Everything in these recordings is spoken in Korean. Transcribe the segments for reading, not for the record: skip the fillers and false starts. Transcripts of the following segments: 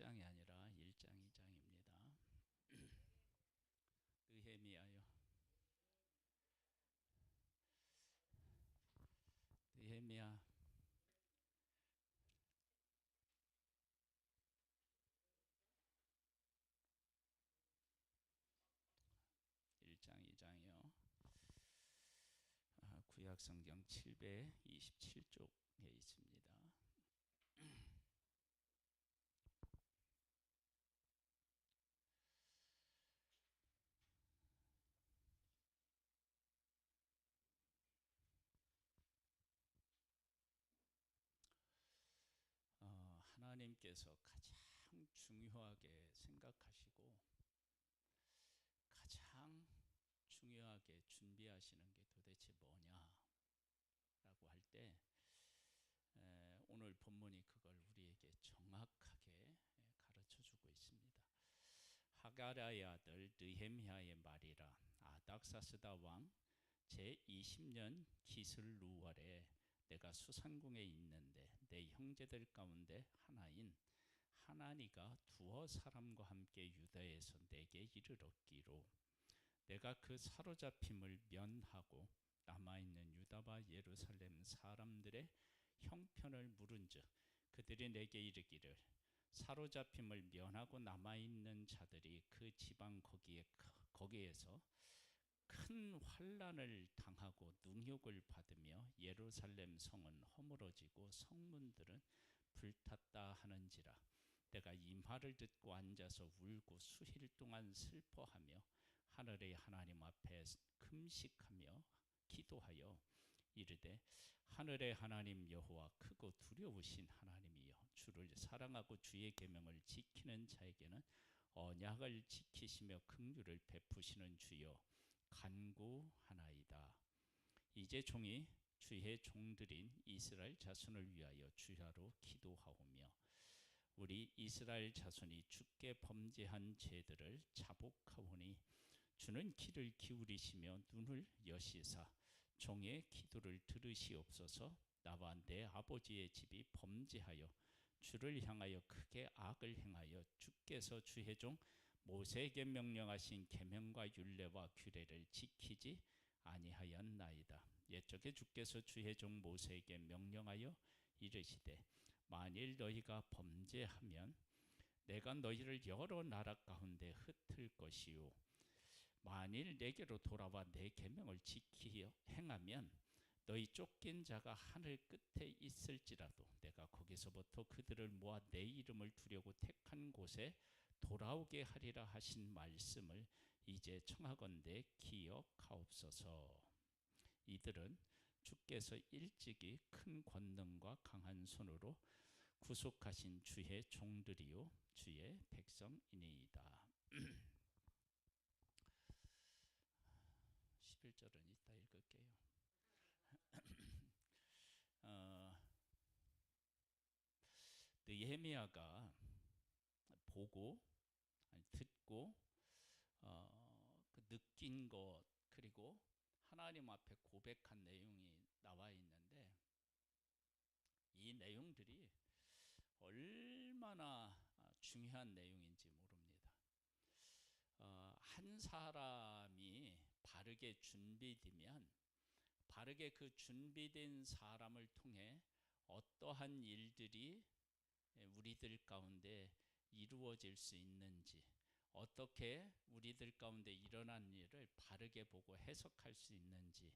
1장이 아니라 1장 2장입니다. 느헤미야요. 느헤미야 1장 2장이요. 구약 성경 727쪽에 있습니다. 하나님께서 가장 중요하게 생각하시고 가장 중요하게 준비하시는 게 도대체 뭐냐라고 할 때 오늘 본문이 그걸 우리에게 정확하게 가르쳐주고 있습니다. 하가랴의 아들 느헤미야의 말이라. 아닥사스다 왕 제20년 기슬루월에 내가 수산궁에 있는데 내 형제들 가운데 하나인 하나니가 두어 사람과 함께 유다에서 내게 이르렀기로 내가 그 사로잡힘을 면하고 남아있는 유다와 예루살렘 사람들의 형편을 물은즉 그들이 내게 이르기를 사로잡힘을 면하고 남아있는 자들이 그 지방 거기에서 큰 환난을 당하고 능욕을 받으며 예루살렘 성은 허물어지고 성문들은 불탔다 하는지라. 내가 이 말을 듣고 앉아서 울고 수일 동안 슬퍼하며 하늘의 하나님 앞에 금식하며 기도하여 이르되 하늘의 하나님 여호와 크고 두려우신 하나님이여 주를 사랑하고 주의 계명을 지키는 자에게는 언약을 지키시며 긍휼을 베푸시는 주여 간구하나이다. 이제 종이 주의 종들인 이스라엘 자손을 위하여 주야로 기도하오며 우리 이스라엘 자손이 주께 범죄한 죄들을 자복하오니 주는 귀를 기울이시며 눈을 여시사 종의 기도를 들으시옵소서. 나와 내 아버지의 집이 범죄하여 주를 향하여 크게 악을 행하여 주께서 주의 종 모세에게 명령하신 계명과 율례와 규례를 지키지 아니하였나이다. 옛적에 주께서 주의 종 모세에게 명령하여 이르시되 만일 너희가 범죄하면 내가 너희를 여러 나라 가운데 흩을 것이요 만일 내게로 돌아와 내 계명을 지키어 행하면 너희 쫓긴 자가 하늘 끝에 있을지라도 내가 거기서부터 그들을 모아 내 이름을 두려고 택한 곳에 돌아오게 하리라 하신 말씀을 이제 청하건대 기억하옵소서. 이들은 주께서 일찍이 큰 권능과 강한 손으로 구속하신 주의 종들이요 주의 백성이니이다. 11절은 이따 읽을게요. 느헤미야가 보고 듣고 그 느낀 것 그리고 하나님 앞에 고백한 내용이 나와 있는데 이 내용들이 얼마나 중요한 내용인지 모릅니다. 한 사람이 바르게 준비되면 바르게 그 준비된 사람을 통해 어떠한 일들이 우리들 가운데 이루어질 수 있는지 어떻게 우리들 가운데 일어난 일을 바르게 보고 해석할 수 있는지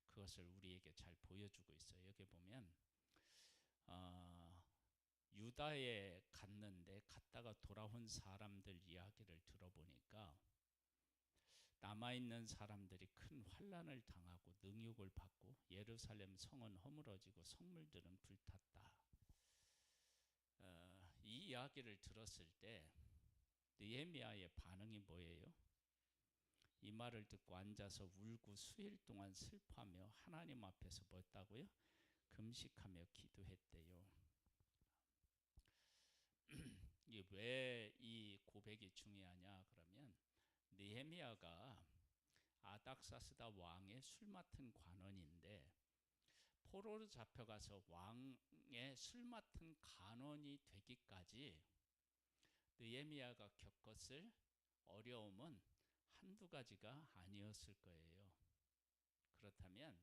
그것을 우리에게 잘 보여주고 있어요. 여기 보면 유다에 갔는데 갔다가 돌아온 사람들 이야기를 들어보니까 남아있는 사람들이 큰 환난을 당하고 능욕을 받고 예루살렘 성은 허물어지고 성물들은 불탔다. 이 이야기를 들었을 때 느헤미야의 반응이 뭐예요? 이 말을 듣고 앉아서 울고 수일 동안 슬퍼하며 하나님 앞에서 뭐 했다고요? 금식하며 기도했대요. 이게 왜 이 고백이 중요하냐 그러면 느헤미야가 아닥사스다 왕의 술 맡은 관원인데 포로로 잡혀가서 왕의 술 맡은 간원이 되기까지 느헤미야가 겪었을 어려움은 한두 가지가 아니었을 거예요. 그렇다면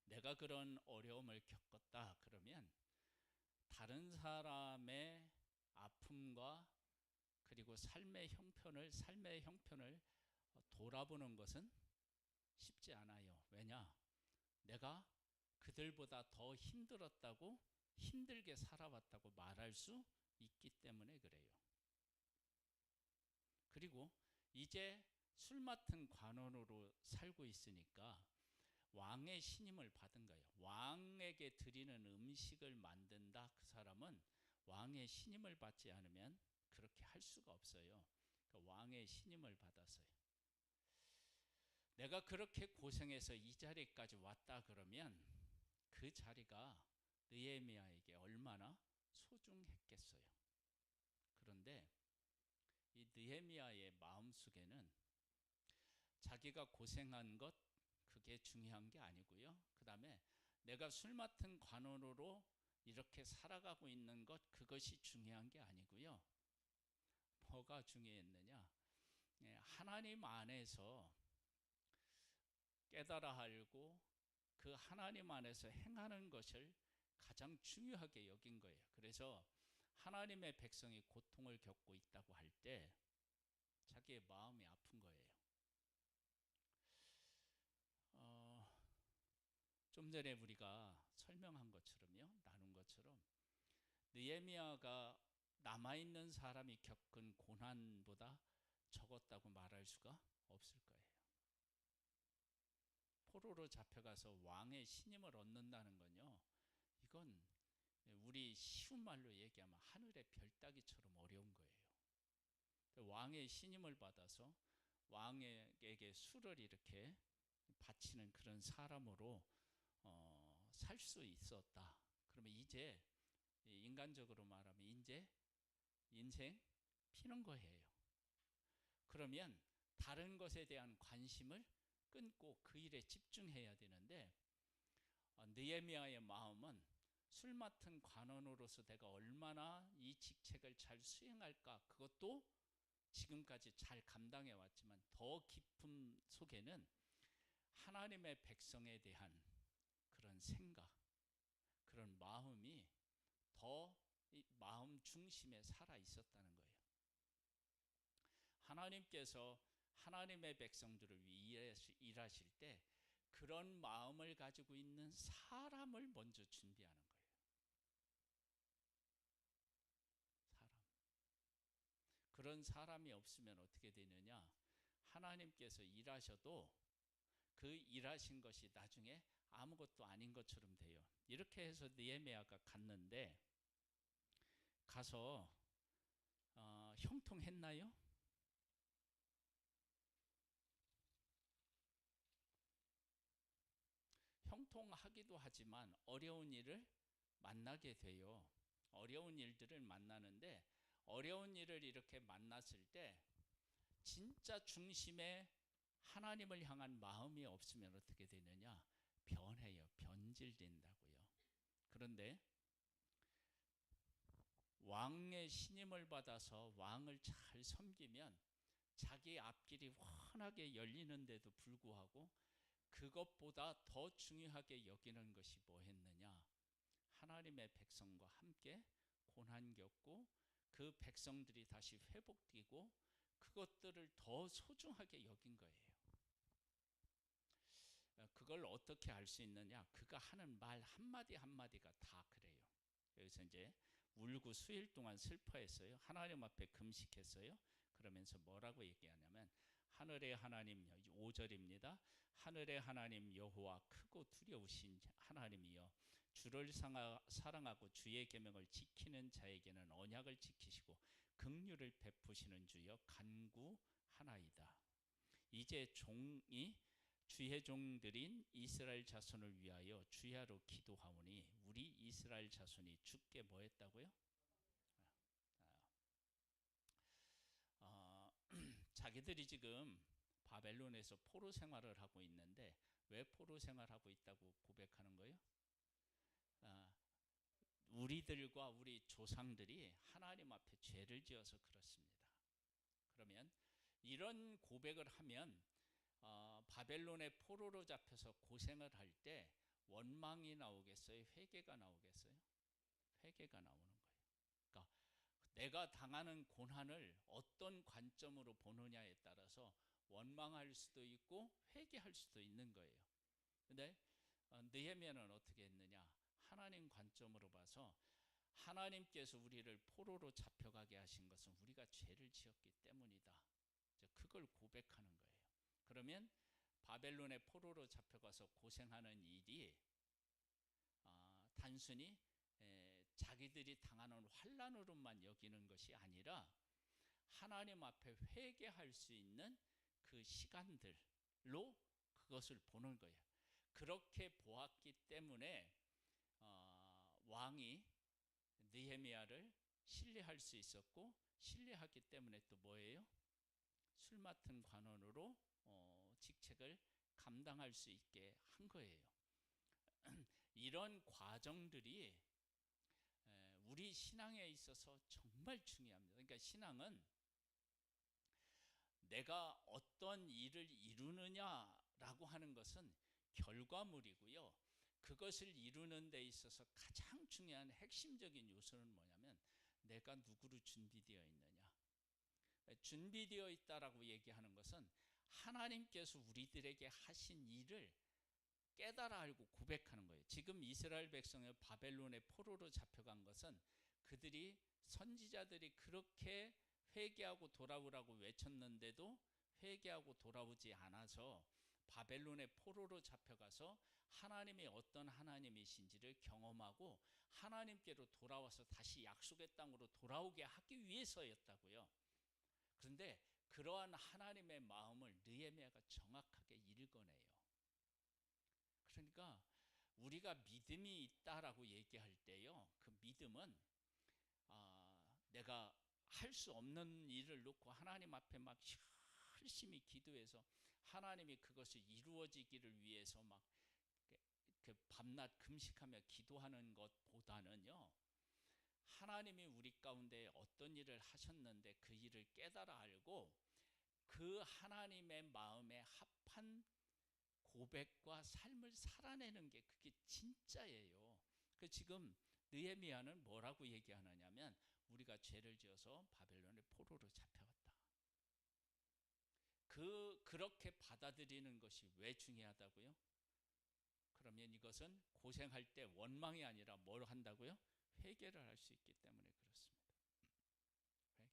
내가 그런 어려움을 겪었다 그러면 다른 사람의 아픔과 그리고 삶의 형편을 돌아보는 것은 쉽지 않아요. 왜냐? 내가 그들보다 더 힘들었다고, 힘들게 살아왔다고 말할 수 있기 때문에 그래요. 그리고 이제 술 맡은 관원으로 살고 있으니까 왕의 신임을 받은 거예요. 왕에게 드리는 음식을 만든다. 그 사람은 왕의 신임을 받지 않으면 그렇게 할 수가 없어요. 그러니까 왕의 신임을 받았어요. 내가 그렇게 고생해서 이 자리까지 왔다 그러면 그 자리가 느헤미야에게 얼마나 소중했겠어요. 그런데 이 느헤미야의 마음속에는 자기가 고생한 것 그게 중요한 게 아니고요. 그 다음에 내가 술 맡은 관원으로 이렇게 살아가고 있는 것 그것이 중요한 게 아니고요. 뭐가 중요했느냐? 하나님 안에서 깨달아 알고 그 하나님 안에서 행하는 것을 가장 중요하게 여긴 거예요. 그래서 하나님의 백성이 고통을 겪고 있다고 할 때 자기의 마음이 아픈 거예요. 좀 전에 우리가 설명한 것처럼요, 나눈 것처럼 느헤미야가 남아있는 사람이 겪은 고난보다 적었다고 말할 수가 없을 거예요. 포로로 잡혀가서 왕의 신임을 얻는다는 건요, 이건 우리 쉬운 말로 얘기하면 하늘의 별 따기처럼 어려운 거예요. 왕의 신임을 받아서 왕에게 술을 이렇게 바치는 그런 사람으로 살 수 있었다. 그러면 이제 인간적으로 말하면 이제 인생 피는 거예요. 그러면 다른 것에 대한 관심을 끊고 그 일에 집중해야 되는데 느헤미야의 마음은 술 맡은 관원으로서 내가 얼마나 이 직책을 잘 수행할까, 그것도 지금까지 잘 감당해 왔지만 더 깊은 속에는 하나님의 백성에 대한 그런 생각, 그런 마음이 더 이 마음 중심에 살아 있었다는 거예요. 하나님께서 하나님의 백성들을 위해 일하실 때 그런 마음을 가지고 있는 사람을 먼저 준비하는 거예요. 사람. 그런 사람이 없으면 어떻게 되느냐? 하나님께서 일하셔도 그 일하신 것이 나중에 아무것도 아닌 것처럼 돼요. 이렇게 해서 느헤미야가 갔는데 가서 형통했나요? 형통하기도 하지만 어려운 일을 만나게 돼요. 어려운 일들을 만나는데 어려운 일을 이렇게 만났을 때 진짜 중심에 하나님을 향한 마음이 없으면 어떻게 되느냐? 변해요. 변질된다고요. 그런데 왕의 신임을 받아서 왕을 잘 섬기면 자기 앞길이 환하게 열리는데도 불구하고 그것보다 더 중요하게 여기는 것이 뭐했느냐? 하나님의 백성과 함께 고난 겪고 그 백성들이 다시 회복되고 그것들을 더 소중하게 여긴 거예요. 그걸 어떻게 알 수 있느냐? 그가 하는 말 한마디 한마디가 다 그래요. 여기서 이제 울고 수일 동안 슬퍼했어요. 하나님 앞에 금식했어요. 그러면서 뭐라고 얘기하냐면 하늘의 하나님, 5절입니다. 하늘의 하나님 여호와 크고 두려우신 하나님이여, 주를 사랑하고 주의 계명을 지키는 자에게는 언약을 지키시고 긍휼을 베푸시는 주여 간구하나이다. 이제 종이 주의 종들인 이스라엘 자손을 위하여 주야로 기도하오니 우리 이스라엘 자손이 주께 뭐 했다고요? 자기들이 지금 바벨론에서 포로 생활을 하고 있는데 왜 포로 생활하고 있다고 고백하는 거예요? 우리들과 우리 조상들이 하나님 앞에 죄를 지어서 그렇습니다. 그러면 이런 고백을 하면 바벨론의 포로로 잡혀서 고생을 할 때 원망이 나오겠어요? 회개가 나오겠어요? 회개가 나오는 거예요. 그러니까 내가 당하는 고난을 어떤 관점으로 보느냐에 따라서 원망할 수도 있고 회개할 수도 있는 거예요. 근데 느헤미야는 어떻게 했느냐? 하나님 관점으로 봐서 하나님께서 우리를 포로로 잡혀가게 하신 것은 우리가 죄를 지었기 때문이다. 그걸 고백하는 거예요. 그러면 바벨론의 포로로 잡혀가서 고생하는 일이 단순히 자기들이 당하는 환난으로만 여기는 것이 아니라 하나님 앞에 회개할 수 있는 그 시간들로 그것을 보는 거예요. 그렇게 보았기 때문에 왕이 느헤미야를 신뢰할 수 있었고, 신뢰하기 때문에 또 뭐예요? 술 맡은 관원으로 직책을 감당할 수 있게 한 거예요. 이런 과정들이 우리 신앙에 있어서 정말 중요합니다. 그러니까 신앙은 내가 어떤 일을 이루느냐라고 하는 것은 결과물이고요. 그것을 이루는 데 있어서 가장 중요한 핵심적인 요소는 뭐냐면 내가 누구로 준비되어 있느냐. 준비되어 있다라고 얘기하는 것은 하나님께서 우리들에게 하신 일을 깨달아 알고 고백하는 거예요. 지금 이스라엘 백성의 바벨론의 포로로 잡혀간 것은 그들이 선지자들이 그렇게 회개하고 돌아오라고 외쳤는데도 회개하고 돌아오지 않아서 바벨론의 포로로 잡혀가서 하나님이 어떤 하나님이신지를 경험하고 하나님께로 돌아와서 다시 약속의 땅으로 돌아오게 하기 위해서였다고요. 그런데 그러한 하나님의 마음을 느헤미야가 정확하게 읽어내요. 그러니까 우리가 믿음이 있다라고 얘기할 때요, 그 믿음은 내가 할 수 없는 일을 놓고 하나님 앞에 막 열심히 기도해서 하나님이 그것이 이루어지기를 위해서 막 그 밤낮 금식하며 기도하는 것보다는요, 하나님이 우리 가운데 어떤 일을 하셨는데 그 일을 깨달아 알고 그 하나님의 마음에 합한 고백과 삶을 살아내는 게 그게 진짜예요. 그 지금 느헤미야는 뭐라고 얘기하느냐면 우리가 죄를 지어서 바벨론의 포로로 잡혀갔다. 그렇게 받아들이는 것이 왜 중요하다고요? 그러면 이것은 고생할 때 원망이 아니라 뭘 한다고요? 회개를 할 수 있기 때문에 그렇습니다. 회개.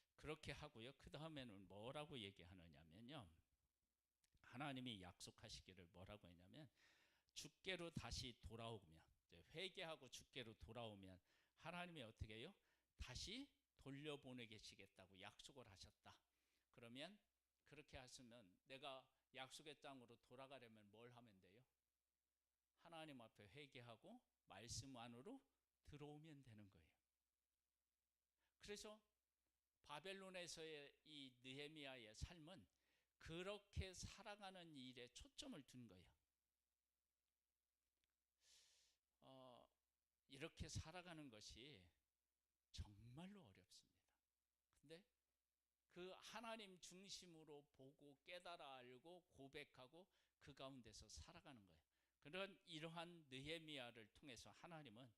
자, 그렇게 하고요. 그 다음에는 뭐라고 얘기하느냐면요, 하나님이 약속하시기를 뭐라고 했냐면 주께로 다시 돌아오면, 회개하고 주께로 돌아오면 하나님이 어떻게 해요? 다시 돌려보내시겠다고 약속을 하셨다. 그러면 그렇게 하시면 내가 약속의 땅으로 돌아가려면 뭘 하면 돼요? 하나님 앞에 회개하고 말씀 안으로 들어오면 되는 거예요. 그래서 바벨론에서의 이 느헤미야의 삶은 그렇게 살아가는 일에 초점을 둔 거예요. 이렇게 살아가는 것이 정말로 어렵습니다. 근데 그 하나님 중심으로 보고 깨달아 알고 고백하고 그 가운데서 살아가는 거예요. 그런 이러한 느헤미야를 통해서 하나님은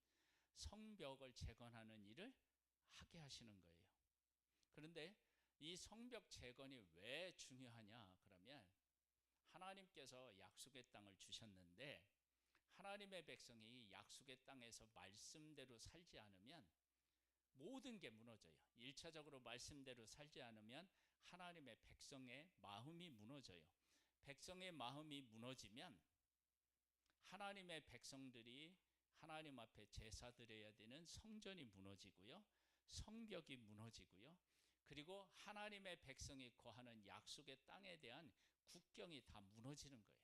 성벽을 재건하는 일을 하게 하시는 거예요. 그런데 이 성벽 재건이 왜 중요하냐? 그러면 하나님께서 약속의 땅을 주셨는데 하나님의 백성이 약속의 땅에서 말씀대로 살지 않으면 모든 게 무너져요. 1차적으로 말씀대로 살지 않으면 하나님의 백성의 마음이 무너져요. 백성의 마음이 무너지면 하나님의 백성들이 하나님 앞에 제사 드려야 되는 성전이 무너지고요, 성벽이 무너지고요, 그리고 하나님의 백성이 거하는 약속의 땅에 대한 국경이 다 무너지는 거예요.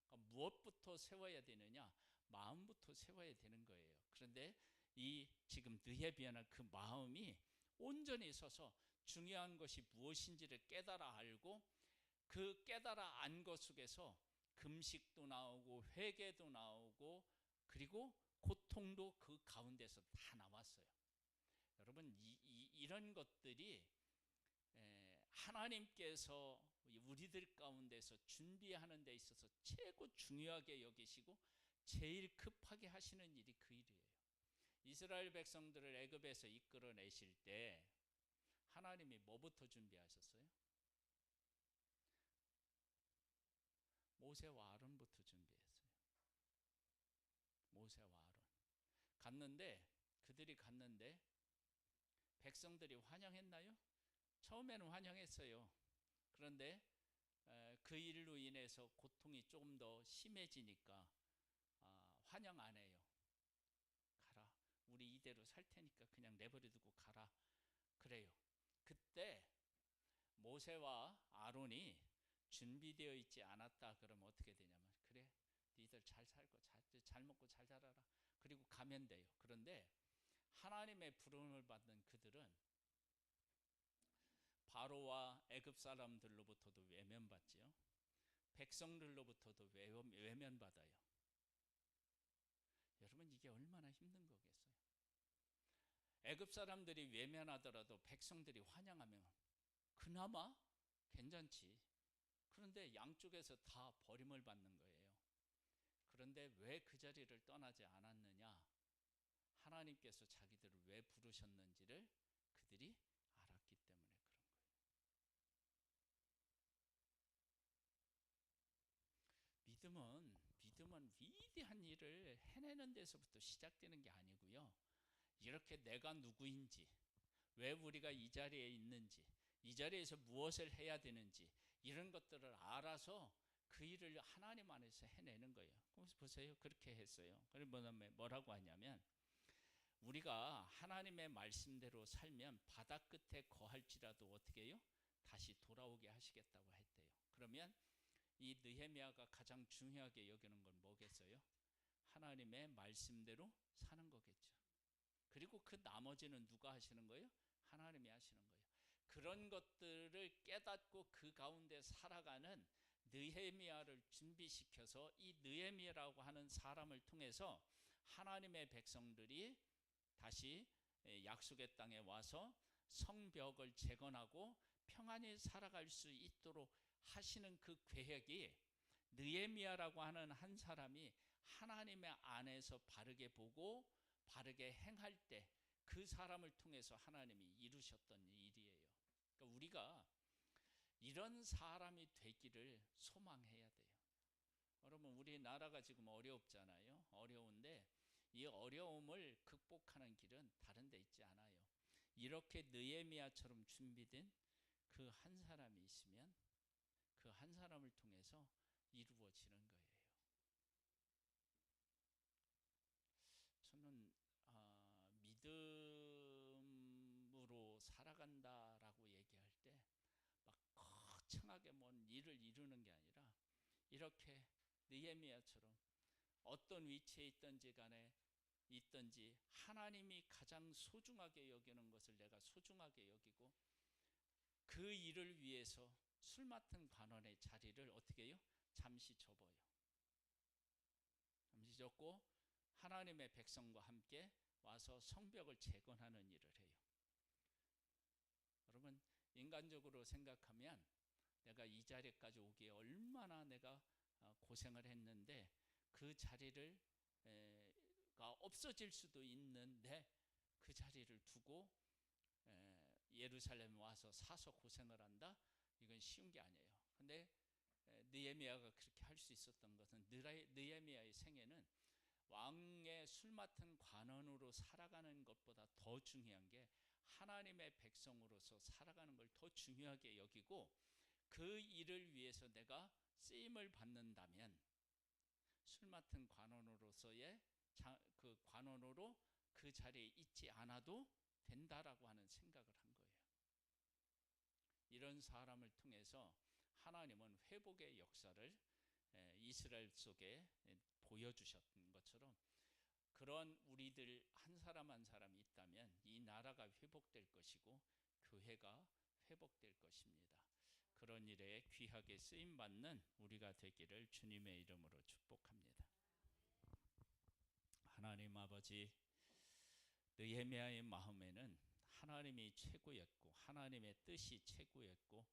그러니까 무엇부터 세워야 되느냐? 마음부터 세워야 되는 거예요. 그런데 이 지금 느헤미야는 그 마음이 온전히 서서 중요한 것이 무엇인지를 깨달아 알고 그 깨달아 안 것 속에서 금식도 나오고 회개도 나오고 그리고 고통도 그 가운데서 다 나왔어요. 여러분 이런 것들이 하나님께서 우리들 가운데서 준비하는 데 있어서 최고 중요하게 여기시고 제일 급하게 하시는 일이 그 일이에요. 이스라엘 백성들을 애굽에서 이끌어내실 때 하나님이 뭐부터 준비하셨어요? 모세와 아론부터 준비했어요. 모세와 아론 그들이 갔는데 백성들이 환영했나요? 처음에는 환영했어요. 그런데 그 일로 인해서 고통이 조금 더 심해지니까 환영 안 해요. 가라, 우리 이대로 살 테니까 그냥 내버려 두고 가라, 그래요. 그때 모세와 아론이 준비되어 있지 않았다 그러면 어떻게 되냐면, 그래, 니들 잘 살고 잘 먹고 잘 자라라, 그리고 가면 돼요. 그런데 하나님의 부름을 받는 그들은 바로와 애굽 사람들로부터도 외면받지요. 백성들로부터도 외면받아요. 여러분 이게 얼마나 힘든 거겠어요. 애굽 사람들이 외면하더라도 백성들이 환영하면 그나마 괜찮지. 그런데 양쪽에서 다 버림을 받는 거예요. 그런데 왜 그 자리를 떠나지 않았느냐? 하나님께서 자기들을 왜 부르셨는지를 그들이 알았기 때문에 그런 거예요. 믿음은 위대한 일을 해내는 데서부터 시작되는 게 아니고요. 이렇게 내가 누구인지, 왜 우리가 이 자리에 있는지, 이 자리에서 무엇을 해야 되는지 이런 것들을 알아서 그 일을 하나님 안에서 해내는 거예요. 그래서 보세요. 그렇게 했어요. 뭐라고 하냐면, 우리가 하나님의 말씀대로 살면 바다 끝에 거할지라도 어떻게 해요? 다시 돌아오게 하시겠다고 했대요. 그러면 이 느헤미야가 가장 중요하게 여기는 건 뭐겠어요? 하나님의 말씀대로 사는 거겠죠. 그리고 그 나머지는 누가 하시는 거예요? 하나님이 하시는 거예요. 그런 것들을 깨닫고 그 가운데 살아가는 느헤미야를 준비시켜서 이 느헤미야라고 하는 사람을 통해서 하나님의 백성들이 다시 약속의 땅에 와서 성벽을 재건하고 평안히 살아갈 수 있도록 하시는 그 계획이 느헤미야라고 하는 한 사람이 하나님의 안에서 바르게 보고 바르게 행할 때 그 사람을 통해서 하나님이 이루셨던 일이에요. 그러니까 우리가 이런 사람이 되기를 소망해야 돼요. 여러분 우리나라가 지금 어렵잖아요. 어려운데 이 어려움을 극복하는 길은 다른 데 있지 않아요. 이렇게 느헤미야처럼 준비된 그 한 사람이 있으면 그 한 사람을 통해서 이루어지는 거예요. 저는 믿음으로 살아간다라고 얘기할 때 막 거창하게 뭔 일을 이루는 게 아니라 이렇게 느헤미야처럼 어떤 위치에 있든지 하나님이 가장 소중하게 여기는 것을 내가 소중하게 여기고 그 일을 위해서 술 맡은 관원의 자리를 어떻게 해요? 잠시 접어요. 잠시 접고 하나님의 백성과 함께 와서 성벽을 재건하는 일을 해요. 여러분 인간적으로 생각하면 내가 이 자리까지 오기에 얼마나 내가 고생을 했는데 그 자리를 없어질 수도 있는데 그 자리를 두고 예루살렘에 와서 사서 고생을 한다? 이건 쉬운 게 아니에요. 근데 느헤미야가 그렇게 할 수 있었던 것은 느헤미야의 생애는 왕의 술 맡은 관원으로 살아가는 것보다 더 중요한 게 하나님의 백성으로서 살아가는 걸 더 중요하게 여기고 그 일을 위해서 내가 쓰임을 받는다면 술 맡은 관원으로서의 그 관원으로 그 자리에 있지 않아도 된다라고 하는 생각을 한 거예요. 이런 사람을 통해서 하나님은 회복의 역사를 이스라엘 속에 보여주셨던 것처럼 그런 우리들 한 사람 한 사람이 있다면 이 나라가 회복될 것이고 교회가 회복될 것입니다. 그런 일에 귀하게 쓰임 받는 우리가 되기를 주님의 이름으로 축복합니다. 하나님 아버지, 느헤미야의 마음에는 하나님이 최고였고 하나님의 뜻이 최고였고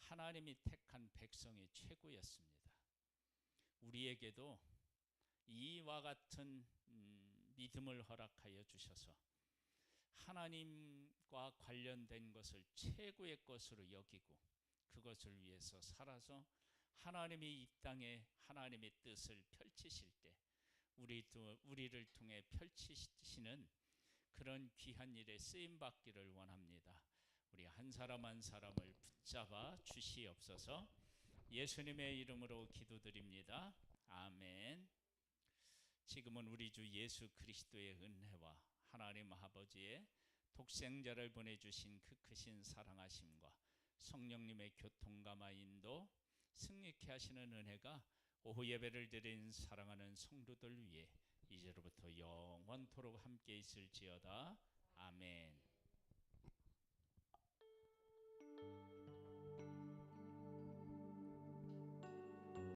하나님이 택한 백성이 최고였습니다. 우리에게도 이와 같은 믿음을 허락하여 주셔서 하나님과 관련된 것을 최고의 것으로 여기고 그것을 위해서 살아서 하나님이 이 땅에 하나님의 뜻을 펼치실 때 우리를 통해 펼치시는 그런 귀한 일에 쓰임받기를 원합니다. 우리 한 사람 한 사람을 붙잡아 주시옵소서. 예수님의 이름으로 기도드립니다. 아멘. 지금은 우리 주 예수 그리스도의 은혜와 하나님 아버지의 독생자를 보내주신 그 크신 사랑하심과 성령님의 교통감화 인도 승리케 하시는 은혜가 오후 예배를 드린 사랑하는 성도들 위해 이제로부터 영원토록 함께 있을지어다. 아멘.